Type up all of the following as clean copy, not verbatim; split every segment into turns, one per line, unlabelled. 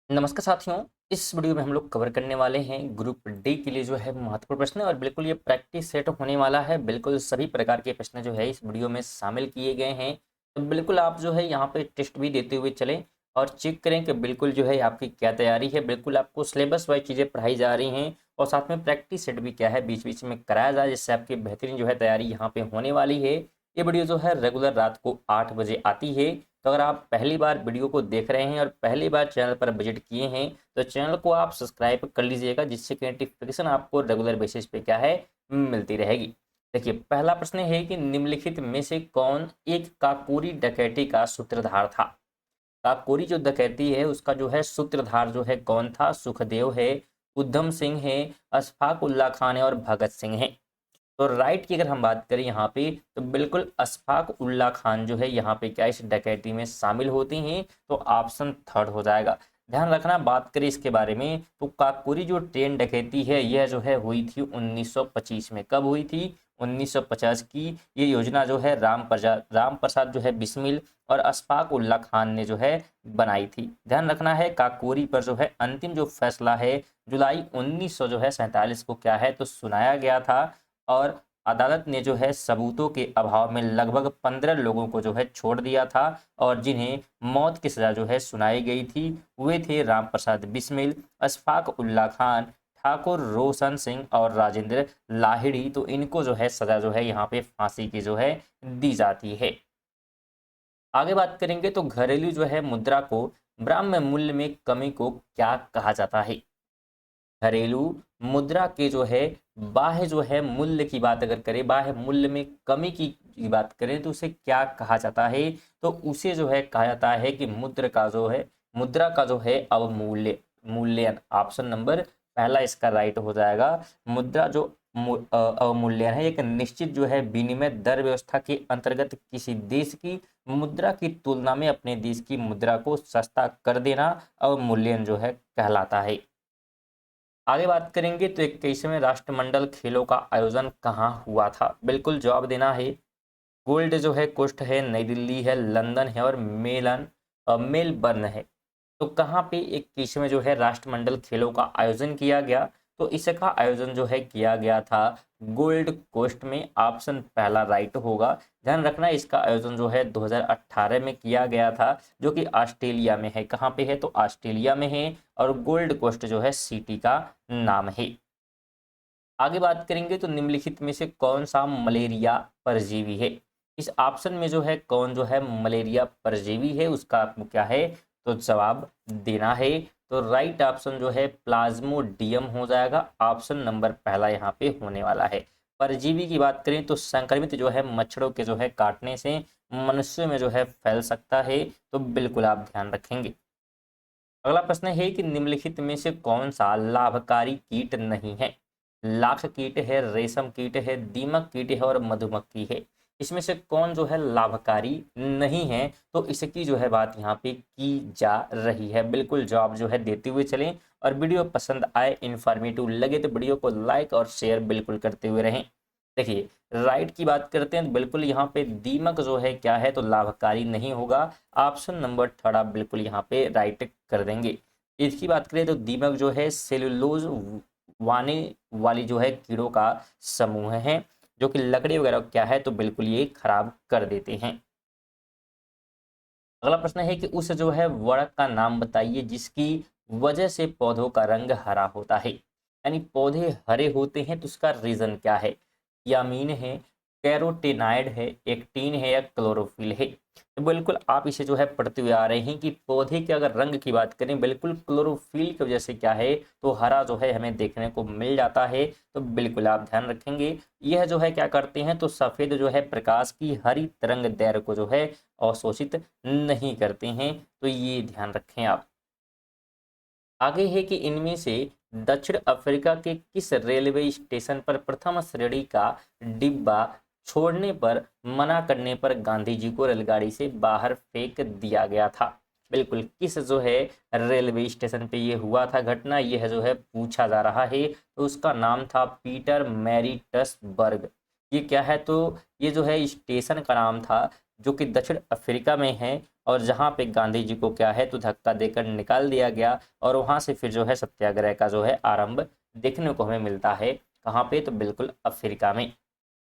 नमस्कार साथियों। इस वीडियो में हम लोग कवर करने वाले हैं ग्रुप डी के लिए जो है महत्वपूर्ण प्रश्न और बिल्कुल ये प्रैक्टिस सेट होने वाला है। बिल्कुल सभी प्रकार के प्रश्न जो है इस वीडियो में शामिल किए गए हैं। तो बिल्कुल आप जो है यहाँ पे टेस्ट भी देते हुए चलें और चेक करें कि बिल्कुल जो है आपकी क्या तैयारी है। बिल्कुल आपको सिलेबस वाइज चीज़ें पढ़ाई जा रही हैं और साथ में प्रैक्टिस सेट भी क्या है बीच बीच में कराया जाए, जिससे आपकी बेहतरीन जो है तैयारी यहाँ पे होने वाली है। ये वीडियो जो है रेगुलर रात को 8 बजे आती है। तो अगर आप पहली बार वीडियो को देख रहे हैं और पहली बार चैनल पर विजिट किए हैं तो चैनल को आप सब्सक्राइब कर लीजिएगा, जिससे कि नोटिफिकेशन आपको रेगुलर बेसिस पे क्या है मिलती रहेगी। देखिए, पहला प्रश्न है कि निम्नलिखित में से कौन एक काकोरी डकैती का सूत्रधार था। काकोरी जो डकैती है उसका जो है सूत्रधार जो है कौन था? सुखदेव है, उधम सिंह है, अशफाक उल्ला खान है और भगत सिंह है। तो राइट की अगर हम बात करें यहाँ पे तो बिल्कुल अशफाक उल्ला खान जो है यहाँ पे क्या इस डकैती में शामिल होती हैं। तो ऑप्शन थर्ड हो जाएगा। ध्यान रखना, बात करें इसके बारे में तो काकोरी जो ट्रेन डकैती है यह जो है हुई थी 1925 में। कब हुई थी? 1950 की। ये योजना जो है राम प्रसाद जो है बिस्मिल और अशफाक उल्ला खान ने जो है बनाई थी। ध्यान रखना है, काकोरी पर जो है अंतिम जो फैसला है जुलाई 1900 जो है 47 को क्या है तो सुनाया गया था। और अदालत ने जो है सबूतों के अभाव में लगभग 15 लोगों को जो है छोड़ दिया था और जिन्हें मौत की सजा जो है सुनाई गई थी वे थे राम प्रसाद बिस्मिल, अशफाक उल्ला खान, ठाकुर रोशन सिंह और राजेंद्र लाहिड़ी। तो इनको जो है सजा जो है यहाँ पे फांसी की जो है दी जाती है। आगे बात करेंगे तो घरेलू जो है मुद्रा को ब्राह्म मूल्य में कमी को क्या कहा जाता है। घरेलू मुद्रा के जो है बाह्य जो है मूल्य की बात अगर करें, बाह्य मूल्य में कमी की बात करें तो उसे क्या कहा जाता है? तो उसे जो है कहा जाता है कि मुद्रा का जो है अवमूल्य मूल्यन। ऑप्शन नंबर पहला इसका राइट हो जाएगा। मुद्रा जो अवमूल्यन है एक निश्चित जो है विनिमय दर व्यवस्था के अंतर्गत किसी देश की मुद्रा की तुलना में अपने देश की मुद्रा को सस्ता कर देना अवमूल्यन जो है कहलाता है। आगे बात करेंगे तो 21वें राष्ट्रमंडल खेलों का आयोजन कहाँ हुआ था। बिल्कुल जवाब देना है। गोल्ड जो है कोस्ट है, नई दिल्ली है, लंदन है और मेलबर्न है। तो कहाँ पे 21वें जो है राष्ट्रमंडल खेलों का आयोजन किया गया? तो इसका आयोजन जो है किया गया था गोल्ड कोस्ट में। ऑप्शन पहला राइट होगा। ध्यान रखना, इसका आयोजन जो है 2018 में किया गया था, जो कि ऑस्ट्रेलिया में है। कहाँ पे है? तो ऑस्ट्रेलिया में है और गोल्ड कोस्ट जो है सिटी का नाम है। आगे बात करेंगे तो निम्नलिखित में से कौन सा मलेरिया परजीवी है। इस ऑप्शन में जो है कौन जो है मलेरिया परजीवी है उसका आपको क्या है तो जवाब देना है। तो राइट ऑप्शन जो है प्लाज्मोडियम हो जाएगा। ऑप्शन नंबर पहला यहाँ पे होने वाला है। परजीवी की बात करें तो संक्रमित जो है मच्छरों के जो है काटने से मनुष्य में जो है फैल सकता है। तो बिल्कुल आप ध्यान रखेंगे। अगला प्रश्न है कि निम्नलिखित में से कौन सा लाभकारी कीट नहीं है। लाख कीट है, रेशम कीट है, दीमक कीट है और मधुमक्खी है। इसमें से कौन जो है लाभकारी नहीं है? तो इसकी जो है बात यहाँ पे की जा रही है। बिल्कुल जवाब जो है देते हुए चलें और वीडियो पसंद आए, इंफॉर्मेटिव लगे तो वीडियो को लाइक और शेयर बिल्कुल करते हुए रहें। देखिए, राइट की बात करते हैं तो बिल्कुल यहाँ पे दीमक जो है क्या है तो लाभकारी नहीं होगा। ऑप्शन नंबर थर्ड आप बिल्कुल यहाँ पे राइट कर देंगे। इसकी बात करें तो दीमक जो है सेलुलोज वाने वाली जो है कीड़ों का समूह है, जो कि लकड़ी वगैरह क्या है तो बिल्कुल ये खराब कर देते हैं। अगला प्रश्न है कि उस जो है वड़क का नाम बताइए जिसकी वजह से पौधों का रंग हरा होता है। यानी पौधे हरे होते हैं तो उसका रीजन क्या है? यामीन है, कैरोटेनाइड है, एक्टिन है या क्लोरोफिल है। तो बिल्कुल आप इसे जो है पढ़ते हुए आ रहे हैं कि पौधे के अगर रंग की बात करें बिल्कुल क्लोरोफिल की वजह से क्या है तो हरा जो है हमें देखने को मिल जाता है। तो बिल्कुल आप ध्यान रखेंगे। यह जो है क्या करते हैं तो सफेद जो है प्रकाश की हरी तरंग दैर्घ्य को जो है अवशोषित नहीं करते हैं। तो ये ध्यान रखें आप। आगे है कि इनमें से दक्षिण अफ्रीका के किस रेलवे स्टेशन पर प्रथम श्रेणी का डिब्बा छोड़ने पर मना करने पर गांधी जी को रेलगाड़ी से बाहर फेंक दिया गया था। बिल्कुल किस जो है रेलवे स्टेशन पे ये हुआ था घटना, यह जो है पूछा जा रहा है। तो उसका नाम था पीटर मैरिट्सबर्ग। ये क्या है तो ये जो है स्टेशन का नाम था जो कि दक्षिण अफ्रीका में है और जहाँ पे गांधी जी को क्या है तो धक्का देकर निकाल दिया गया और वहाँ से फिर जो है सत्याग्रह का जो है आरंभ देखने को हमें मिलता है। कहाँ पे? तो बिल्कुल अफ्रीका में,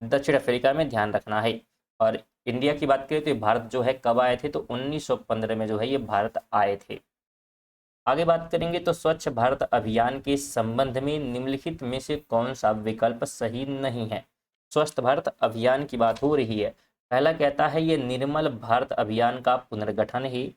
दक्षिण अफ्रीका में, ध्यान रखना है। और इंडिया की बात करें तो भारत जो है कब आए थे? तो 1915 में जो है ये भारत आए थे। आगे बात करेंगे तो स्वच्छ भारत अभियान के संबंध में निम्नलिखित में से कौन सा विकल्प सही नहीं है? स्वच्छ भारत अभियान की बात हो रही है। पहला कहता है ये निर्मल भारत अभियान का पुनर्गठन है।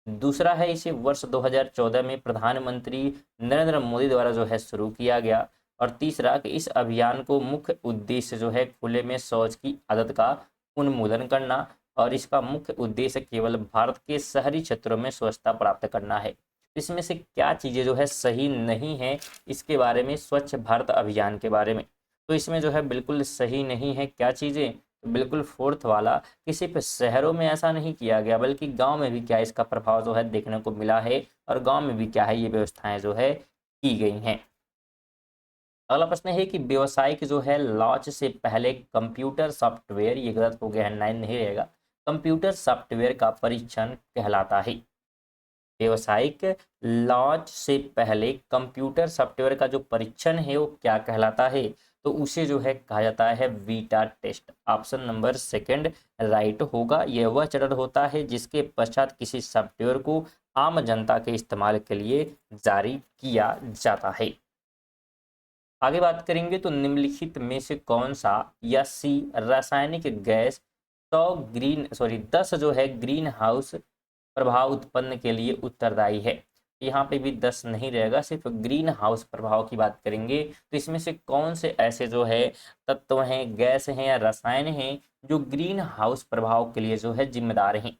दूसरा है इसे वर्ष 2014 में प्रधानमंत्री नरेंद्र मोदी द्वारा जो है शुरू किया गया। और तीसरा कि इस अभियान को मुख्य उद्देश्य जो है खुले में शौच की आदत का उन्मूलन करना और इसका मुख्य उद्देश्य केवल भारत के शहरी क्षेत्रों में स्वच्छता प्राप्त करना है। इसमें से क्या चीज़ें जो है सही नहीं है इसके बारे में, स्वच्छ भारत अभियान के बारे में? तो इसमें जो है बिल्कुल सही नहीं है क्या चीज़ें? तो बिल्कुल फोर्थ वाला कि सिर्फ शहरों में ऐसा नहीं किया गया बल्कि गांव में भी क्या इसका प्रभाव जो है देखने को मिला है और गांव में भी क्या है ये व्यवस्थाएं जो है की गई हैं। अगला प्रश्न है कि व्यवसायिक जो है लॉन्च से पहले कंप्यूटर सॉफ्टवेयर, ये गलत हो गया है, 9 नहीं रहेगा, कंप्यूटर सॉफ्टवेयर का परीक्षण कहलाता है। व्यवसायिक लॉन्च से पहले कंप्यूटर सॉफ्टवेयर का जो परीक्षण है वो क्या कहलाता है? तो उसे जो है कहा जाता है beta test. Option number second right होगा। यह वह चरण होता है जिसके पश्चात किसी सॉफ्टवेयर को आम जनता के इस्तेमाल के लिए जारी किया जाता है। आगे बात करेंगे तो निम्नलिखित में से कौन सा या सी रासायनिक गैस 10 जो है ग्रीन हाउस प्रभाव उत्पन्न के लिए उत्तरदायी है? यहाँ पे भी 10 नहीं रहेगा, सिर्फ ग्रीन हाउस प्रभाव की बात करेंगे। तो इसमें से कौन से ऐसे जो है तत्व हैं, गैस हैं या रसायन हैं जो ग्रीन हाउस प्रभाव के लिए जो है जिम्मेदार हैं?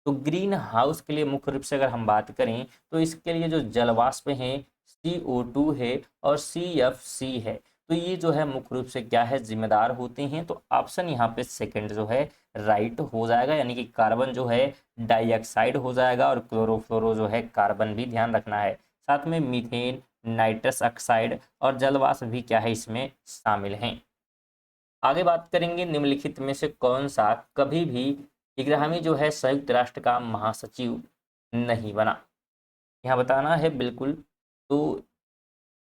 तो ग्रीन हाउस के लिए मुख्य रूप से अगर हम बात करें तो इसके लिए जो जलवाष्प है CO2 है और CFC है। तो ये जो है मुख्य रूप से क्या है जिम्मेदार होते हैं। तो ऑप्शन यहाँ पे सेकंड जो है राइट हो जाएगा, यानी कि कार्बन जो है डाइऑक्साइड हो जाएगा और क्लोरोफ्लोरो जो है कार्बन भी ध्यान रखना है। साथ में मीथेन, नाइट्रस ऑक्साइड और जलवाष्प भी क्या है इसमें शामिल हैं। आगे बात करेंगे निम्नलिखित में से कौन सा कभी भी 11वीं जो है संयुक्त राष्ट्र का महासचिव नहीं बना? यहाँ बताना है बिल्कुल। तो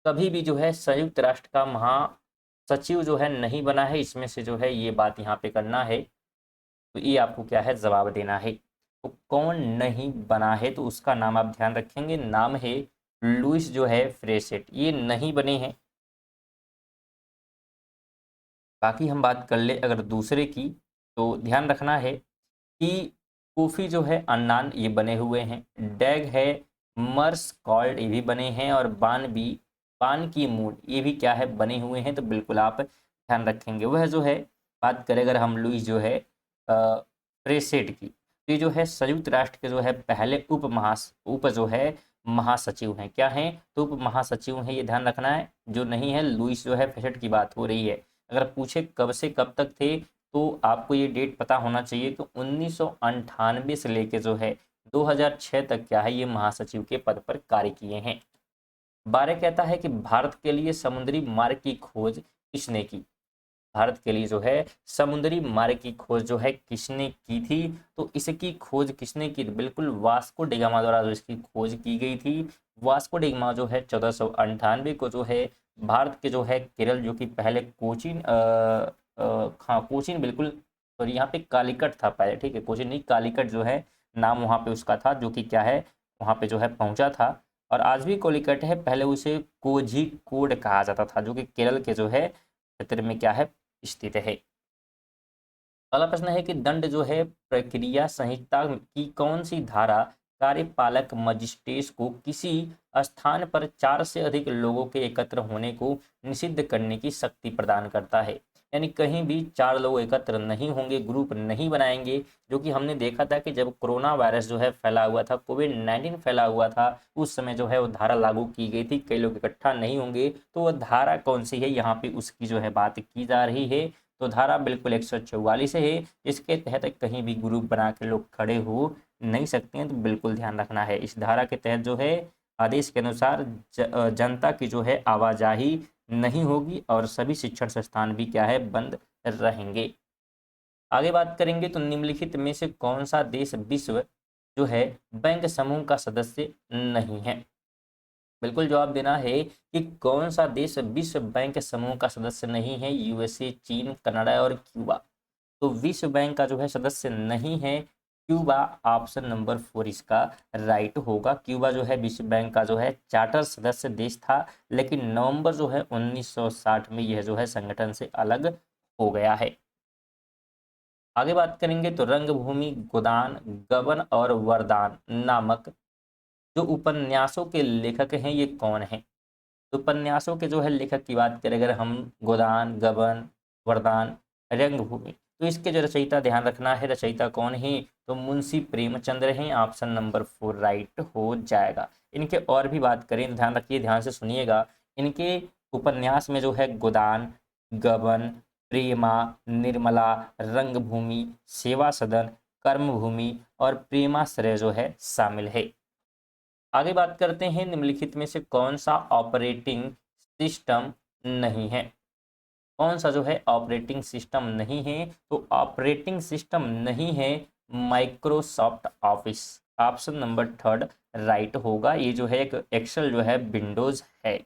कभी भी जो है संयुक्त राष्ट्र का महासचिव जो है नहीं बना है, इसमें से जो है ये बात यहाँ पे करना है। तो ये आपको क्या है जवाब देना है। तो कौन नहीं बना है तो उसका नाम आप ध्यान रखेंगे, नाम है लुइस जो है फ्रेसेट, ये नहीं बने हैं। बाकी हम बात कर ले अगर दूसरे की, तो ध्यान रखना है कि कोफी जो है अन्नान ये बने हुए हैं, डैग है, मर्स कॉल्ड ये भी बने हैं और बान की मून ये भी क्या है बने हुए हैं। तो बिल्कुल आप ध्यान रखेंगे। वह जो है बात करें अगर हम लुइस जो है प्रेसेड की, तो ये जो है संयुक्त राष्ट्र के जो है पहले उप जो है महासचिव हैं। क्या हैं? तो उप महासचिव हैं, ये ध्यान रखना है। जो नहीं है लुइस जो है प्रेसेड की बात हो रही है। अगर पूछे कब से कब तक थे तो आपको ये डेट पता होना चाहिए। तो 1998 से लेके जो है 2006 तक क्या है ये महासचिव के पद पर कार्य किए हैं। 12 कहता है कि भारत के लिए समुद्री मार्ग की खोज किसने की? भारत के लिए जो है समुद्री मार्ग की खोज जो है किसने की थी? तो इसकी खोज किसने की? बिल्कुल वास्को डिगामा द्वारा जो इसकी खोज की गई थी। वास्को डिगामा जो है 1498 को जो है भारत के जो है केरल, जो कि पहले कोचीन हाँ कोचीन बिल्कुल, और यहाँ पे कालीकट था पहले, ठीक है, कोचीन नहीं कालीकट जो है नाम वहाँ पे उसका था, जो कि क्या है वहाँ पे जो है पहुँचा था। और आज भी कोलिकट है, पहले उसे कोझिकोड कहा जाता था, जो कि केरल के जो है क्षेत्र में क्या है स्थित है। अगला प्रश्न है कि दंड जो है प्रक्रिया संहिता की कौन सी धारा कार्यपालक मजिस्ट्रेट को किसी स्थान पर 4 से अधिक लोगों के एकत्र होने को निषिद्ध करने की शक्ति प्रदान करता है? यानी कहीं भी 4 लोग एकत्र नहीं होंगे, ग्रुप नहीं बनाएंगे। जो कि हमने देखा था कि जब कोरोना वायरस जो है फैला हुआ था, कोविड-19 फैला हुआ था, उस समय जो है वो धारा लागू की गई थी, कई लोग इकट्ठा नहीं होंगे। तो वह धारा कौन सी है यहाँ पे उसकी जो है बात की जा रही है। तो धारा बिल्कुल 144 है, इसके तहत कहीं भी ग्रुप बना के लोग खड़े हो नहीं सकते हैं। तो बिल्कुल ध्यान रखना है, इस धारा के तहत जो है आदेश के अनुसार जनता की जो है आवाजाही नहीं होगी और सभी शिक्षण संस्थान भी क्या है बंद रहेंगे। आगे बात करेंगे तो निम्नलिखित में से कौन सा देश विश्व जो है बैंक समूह का सदस्य नहीं है। बिल्कुल जवाब देना है कि कौन सा देश विश्व बैंक समूह का सदस्य नहीं है। यूएसए, चीन, कनाडा और क्यूबा। तो विश्व बैंक का जो है सदस्य नहीं है क्यूबा। ऑप्शन नंबर 4 इसका राइट होगा। क्यूबा जो है विश्व बैंक का जो है चार्टर सदस्य देश था, लेकिन नवंबर जो है 1960 में यह जो है संगठन से अलग हो गया है। आगे बात करेंगे तो रंगभूमि, गोदान, गबन और वरदान नामक जो उपन्यासों के लेखक हैं ये कौन है। तो उपन्यासों के जो है लेखक की बात करें अगर हम, गोदान, गबन, वरदान, रंगभूमि, तो इसके जो रचयिता ध्यान रखना है रचयिता कौन है, तो मुंशी प्रेमचंद्र हैं। ऑप्शन नंबर 4 राइट हो जाएगा। इनके और भी बात करें तो ध्यान रखिए, ध्यान से सुनिएगा। इनके उपन्यास में जो है गोदान, गबन, प्रेमा, निर्मला, रंगभूमि, सेवा सदन, कर्मभूमि और प्रेमाश्रय जो है शामिल है। आगे बात करते हैं निम्नलिखित में से कौन सा ऑपरेटिंग सिस्टम नहीं है। कौन सा जो है ऑपरेटिंग सिस्टम नहीं है, तो ऑपरेटिंग सिस्टम नहीं है Microsoft office. Option number 3 right होगा। ये जो है एक एक्सेल जो है विंडोज है।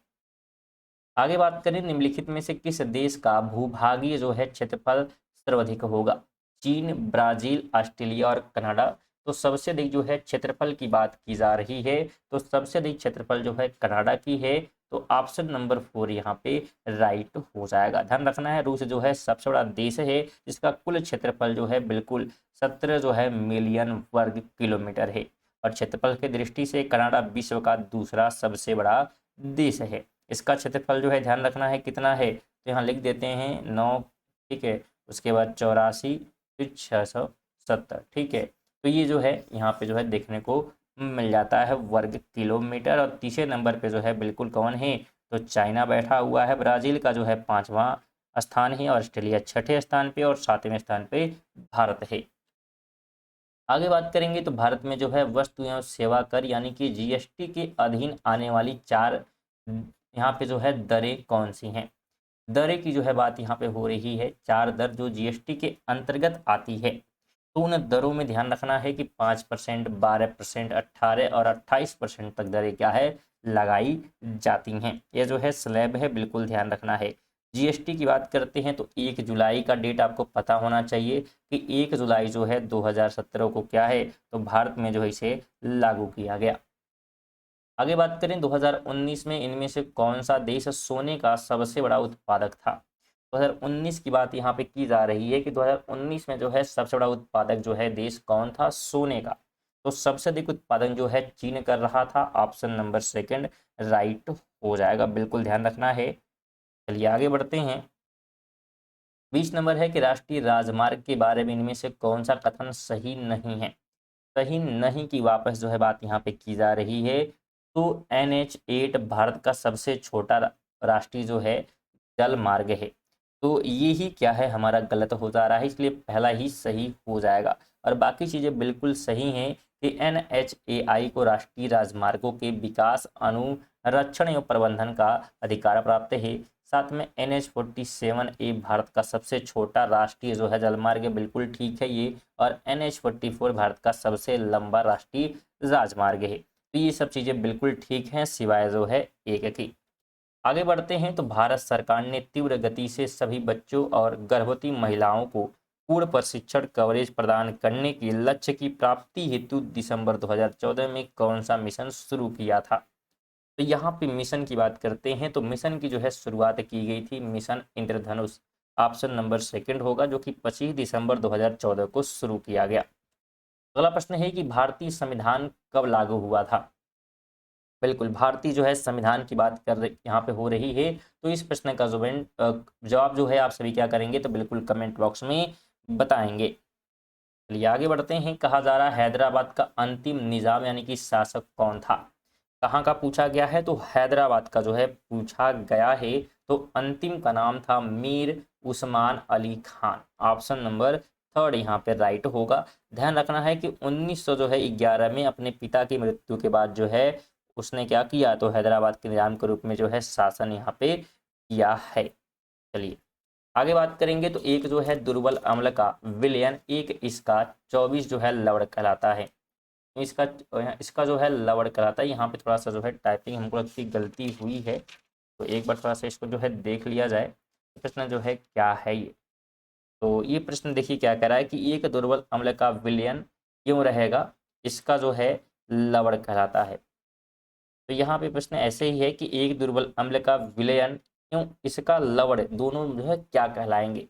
आगे बात करें निम्नलिखित में से किस देश का भूभागीय जो है क्षेत्रफल सर्वाधिक होगा। चीन, ब्राजील, ऑस्ट्रेलिया और कनाडा। तो सबसे अधिक जो है क्षेत्रफल की बात की जा रही है, तो सबसे अधिक क्षेत्रफल जो है कनाडा की है। तो ऑप्शन नंबर 4 यहाँ पे राइट हो जाएगा। ध्यान रखना है रूस जो है सबसे बड़ा देश है जिसका कुल क्षेत्रफल जो है बिल्कुल 17 जो है मिलियन वर्ग किलोमीटर है। और क्षेत्रफल की दृष्टि से कनाडा विश्व का दूसरा सबसे बड़ा देश है। इसका क्षेत्रफल जो है ध्यान रखना है कितना है, तो यहाँ लिख देते हैं 9, ठीक है। उसके बाद 84, फिर 670, ठीक है। तो ये जो है यहाँ पे जो है देखने को मिल जाता है वर्ग किलोमीटर। और तीसरे नंबर पे जो है बिल्कुल कौन है, तो चाइना बैठा हुआ है। ब्राजील का जो है 5वां स्थान है, ऑस्ट्रेलिया 6ठे स्थान पे और 7वें स्थान पे भारत है। आगे बात करेंगे तो भारत में जो है वस्तु एवं सेवा कर यानी कि जीएसटी के अधीन आने वाली 4 यहाँ पे जो है दरें कौन सी हैं। दरें की जो है बात यहाँ पे हो रही है। 4 दर जो जीएसटी के अंतर्गत आती है, तो उन दरों में ध्यान रखना है कि 5%, 12%, 18 और 28% तक दरें क्या है लगाई जाती हैं। ये जो है स्लैब है, बिल्कुल ध्यान रखना है। जीएसटी की बात करते हैं तो 1 जुलाई का डेट आपको पता होना चाहिए कि 1 जुलाई जो है 2017 को क्या है, तो भारत में जो है इसे लागू किया गया। आगे बात करें 2019 में इनमें से कौन सा देश सोने का सबसे बड़ा उत्पादक था। 2019 की बात यहाँ पे की जा रही है कि 2019 में जो है सबसे बड़ा उत्पादक जो है देश कौन था सोने का। तो सबसे अधिक उत्पादन जो है चीन कर रहा था। ऑप्शन नंबर 2 राइट हो जाएगा, बिल्कुल ध्यान रखना है। चलिए आगे बढ़ते हैं। 20 नंबर है कि राष्ट्रीय राजमार्ग के बारे में इनमें से कौन सा कथन सही नहीं है। सही नहीं की वापस जो है बात यहाँ पे की जा रही है। तो NH8 भारत का सबसे छोटा राष्ट्रीय जो है जल मार्ग है। तो ये ही क्या है हमारा गलत हो जा रहा है, इसलिए पहला ही सही हो जाएगा। और बाकी चीज़ें बिल्कुल सही हैं कि NHAI को राष्ट्रीय राजमार्गों के विकास, अनुरक्षण एवं प्रबंधन का अधिकार प्राप्त है। साथ में NH47A भारत का सबसे छोटा राष्ट्रीय जो है जलमार्ग है, बिल्कुल ठीक है ये। और NH44 भारत का सबसे लंबा राष्ट्रीय राजमार्ग है। तो ये सब चीज़ें बिल्कुल ठीक हैं सिवाय जो है एक की। आगे बढ़ते हैं तो भारत सरकार ने तीव्र गति से सभी बच्चों और गर्भवती महिलाओं को पूर्ण प्रशिक्षण कवरेज प्रदान करने के लक्ष्य की प्राप्ति हेतु दिसंबर 2014 में कौन सा मिशन शुरू किया था। तो यहाँ पे मिशन की बात करते हैं तो मिशन की जो है शुरुआत की गई थी मिशन इंद्रधनुष। ऑप्शन नंबर 2 होगा, जो कि 25 दिसंबर 2014 को शुरू किया गया। अगला प्रश्न है कि भारतीय संविधान कब लागू हुआ था। बिल्कुल भारतीय जो है संविधान की बात कर रही यहाँ पे हो रही है। तो इस प्रश्न का जवाब जो है आप सभी क्या करेंगे, तो बिल्कुल कमेंट बॉक्स में बताएंगे। चलिए आगे बढ़ते हैं। कहा जा रहा है हैदराबाद का अंतिम निजाम यानी कि शासक कौन था। कहाँ का पूछा गया है, तो हैदराबाद का जो है पूछा गया है। तो अंतिम का नाम था मीर उस्मान अली खान। ऑप्शन नंबर 3 यहाँ पे राइट होगा। ध्यान रखना है कि 1911 में अपने पिता की मृत्यु के बाद जो है उसने क्या किया, तो हैदराबाद के निजाम के रूप में जो है शासन यहाँ पे किया है। चलिए आगे बात करेंगे तो एक जो है दुर्बल अम्ल का विलयन, एक इसका 24 जो है लवण कहलाता है। तो इसका जो है लवड़ कहलाता है। यहाँ पे थोड़ा सा जो है टाइपिंग हमको लगती गलती हुई है, तो एक बार थोड़ा सा इसको जो है देख लिया जाए। प्रश्न जो है क्या है ये, तो ये प्रश्न देखिए क्या कह रहा है कि एक दुर्बल अम्ल का विलयन क्यों रहेगा, इसका जो है लवण कहलाता है। तो यहाँ पे प्रश्न ऐसे ही है कि एक दुर्बल अम्ल का विलयन क्यों, इसका लवण, दोनों जो है क्या कहलाएंगे।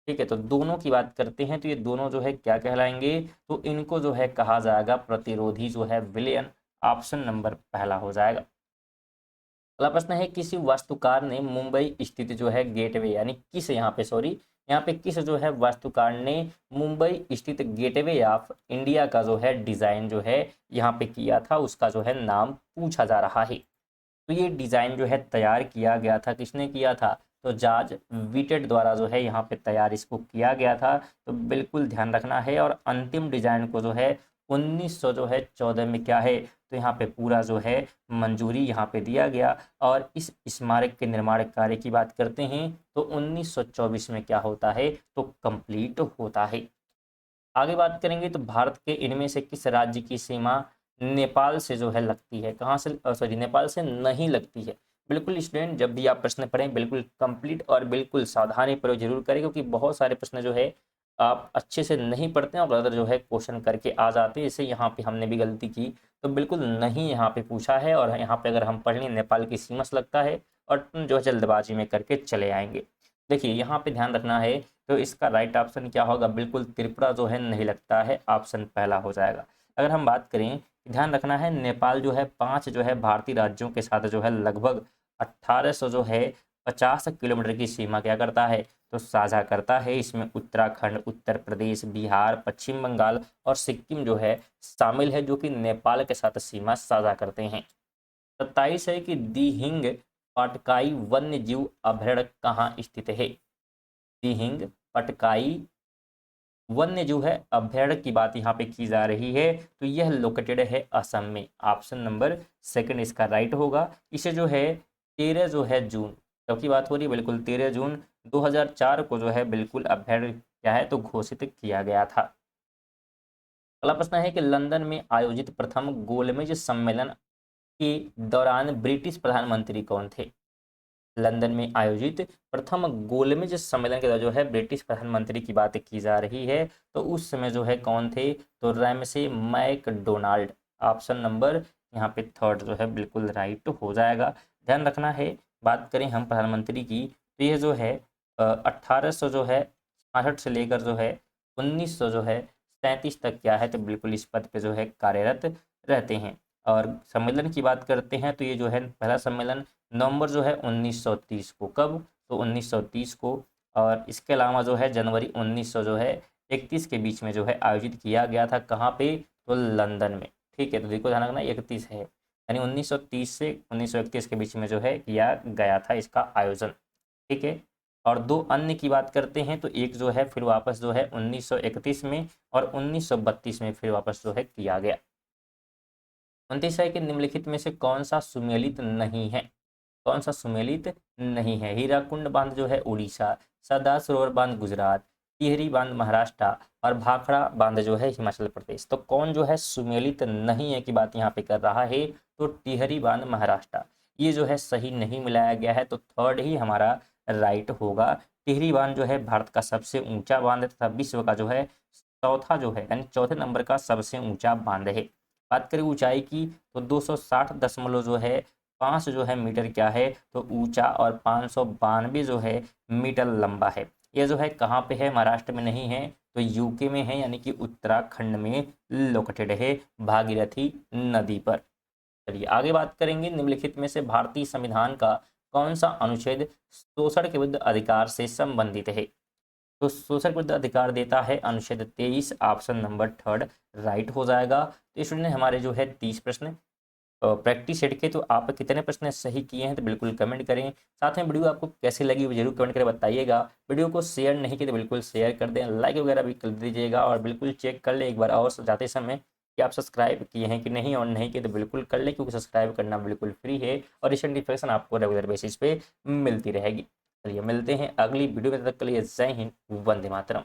ठीक है, तो दोनों की बात करते हैं तो ये दोनों जो है क्या कहलाएंगे, तो इनको जो है कहा जाएगा प्रतिरोधी जो है विलयन। ऑप्शन नंबर पहला हो जाएगा। अगला प्रश्न है किसी वास्तुकार ने मुंबई स्थित जो है गेटवे, यानी किस, यहाँ पे सॉरी, यहाँ पे किस जो है वास्तुकार ने मुंबई स्थित गेटवे ऑफ इंडिया का जो है डिजाइन जो है यहाँ पे किया था, उसका जो है नाम पूछा जा रहा है। तो ये डिजाइन जो है तैयार किया गया था, किसने किया था, तो जॉर्ज व्हिटेट द्वारा जो है यहाँ पे तैयार इसको किया गया था। तो बिल्कुल ध्यान रखना है। और अंतिम डिजाइन को जो है 1900 जो है 14 में क्या है, तो यहाँ पे पूरा जो है मंजूरी यहाँ पे दिया गया। और इस स्मारक के निर्माण कार्य की बात करते हैं तो 1924 में क्या होता है, तो कंप्लीट होता है। आगे बात करेंगे तो भारत के इनमें से किस राज्य की सीमा नेपाल से जो है लगती है, कहाँ से, सॉरी, नेपाल से नहीं लगती है। बिल्कुल स्टूडेंट, जब भी आप प्रश्न पढ़ें बिल्कुल कंप्लीट और बिल्कुल सावधानी प्रयोग जरूर करें, क्योंकि बहुत सारे प्रश्न जो है आप अच्छे से नहीं पढ़ते हैं और अदर जो है क्वेश्चन करके आ जाते हैं। जैसे यहाँ पे हमने भी गलती की, तो बिल्कुल नहीं यहाँ पे पूछा है, और यहाँ पे अगर हम पढ़ लें नेपाल की सीमा से लगता है, और जो है जल्दबाजी में करके चले आएंगे। देखिए यहाँ पे ध्यान रखना है, तो इसका राइट ऑप्शन क्या होगा, बिल्कुल त्रिपुरा जो है नहीं लगता है, ऑप्शन पहला हो जाएगा। अगर हम बात करें, ध्यान रखना है, नेपाल जो है 5 जो है भारतीय राज्यों के साथ जो है लगभग 1800 जो है 50 किलोमीटर की सीमा क्या करता है, तो साझा करता है। इसमें उत्तराखंड, उत्तर प्रदेश, बिहार, पश्चिम बंगाल और सिक्किम जो है शामिल है, जो कि नेपाल के साथ सीमा साझा करते हैं। 27 है कि दिहिंग पटकाई वन्य जीव अभयारण्य कहाँ स्थित है। दिहिंग पटकाई वन्य जो है अभयारण्य की बात यहाँ पे की जा रही है, तो यह लोकेटेड है असम में। ऑप्शन नंबर सेकंड इसका राइट होगा। इसे जो है 13 जो है जून, कब की बात हो रही है, बिल्कुल 13 जून 2004 को जो है बिल्कुल अभयारण्य क्या है, तो घोषित किया गया था। अगला प्रश्न है कि लंदन में आयोजित प्रथम गोलमेज सम्मेलन के दौरान ब्रिटिश प्रधानमंत्री कौन थे। लंदन में आयोजित प्रथम गोलमेज सम्मेलन के दौरान जो है ब्रिटिश प्रधानमंत्री की बात की जा रही है, तो उस समय जो है कौन थे, तो रैमसे मैकडोनाल्ड। ऑप्शन नंबर यहाँ पे थर्ड जो है बिल्कुल राइट हो जाएगा। ध्यान रखना है, बात करें हम प्रधानमंत्री की, तो ये जो है 1800 जो है 66 से लेकर जो है 1900 जो है 37 तक क्या है, तो बिल्कुल इस पद पे जो है कार्यरत रहते हैं। और सम्मेलन की बात करते हैं तो ये जो है पहला सम्मेलन नवंबर जो है 1930 को, कब, तो 1930 को। और इसके अलावा जो है जनवरी 1900 जो है 31 के बीच में जो है आयोजित किया गया था, कहाँ पे, तो लंदन में। ठीक है, तो देखो ध्यान रखना 31 है, यानी 1930 से 1931 के बीच में जो है किया गया था इसका आयोजन। ठीक है, और दो अन्य की बात करते हैं तो एक जो है फिर वापस जो है 1931 में, और 1932 में फिर वापस जो है किया गया। 29 है कि निम्नलिखित में से कौन सा सुमेलित नहीं है, कौन सा सुमेलित नहीं है। हीराकुंड बांध जो है उड़ीसा, सरदार सरोवर बांध गुजरात, टिहरी बांध महाराष्ट्र और भाखड़ा बांध जो है हिमाचल प्रदेश। तो कौन जो है सुमेलित नहीं है की बात यहाँ पे कर रहा है, तो टिहरी बांध महाराष्ट्र। ये जो है सही नहीं मिलाया गया है, तो थर्ड ही हमारा राइट होगा। टिहरी बांध जो है भारत का सबसे ऊंचा बांध है तथा विश्व का जो है चौथा जो है, यानी चौथे नंबर का सबसे ऊंचा बांध है। बात करें ऊंचाई की तो 260 दशमलव जो है 5 जो है मीटर क्या है, तो ऊंचा, और 592 जो है मीटर लंबा है। ये जो है कहाँ पे है, महाराष्ट्र में नहीं है, तो यूके में है, यानी कि उत्तराखंड में लोकेटेड है, भागीरथी नदी पर। चलिए आगे बात करेंगे, निम्नलिखित में से भारतीय संविधान का कौन सा अनुच्छेद शोषण के विरुद्ध अधिकार से संबंधित है। तो शोषण के विरुद्ध अधिकार देता है अनुच्छेद 23, ऑप्शन नंबर थर्ड राइट हो जाएगा। तो स्टूडेंट हमारे जो है 30 प्रश्न प्रैक्टिस सेट के, तो आप कितने प्रश्न सही किए हैं तो बिल्कुल कमेंट करें। साथ में वीडियो आपको कैसी लगी वो जरूर कमेंट करके बताइएगा। वीडियो को शेयर नहीं किया तो बिल्कुल शेयर कर दें, लाइक वगैरह भी कर दीजिएगा, और बिल्कुल चेक कर लें एक बार और जाते समय कि आप सब्सक्राइब किए हैं कि नहीं, और नहीं किए तो बिल्कुल कर लें, क्योंकि सब्सक्राइब करना बिल्कुल फ्री है और इस नोटिफिकेशन आपको रेगुलर बेसिस पे मिलती रहेगी। चलिए मिलते हैं अगली वीडियो में, तब तक के लिए जय हिंद, वंदे मातरम।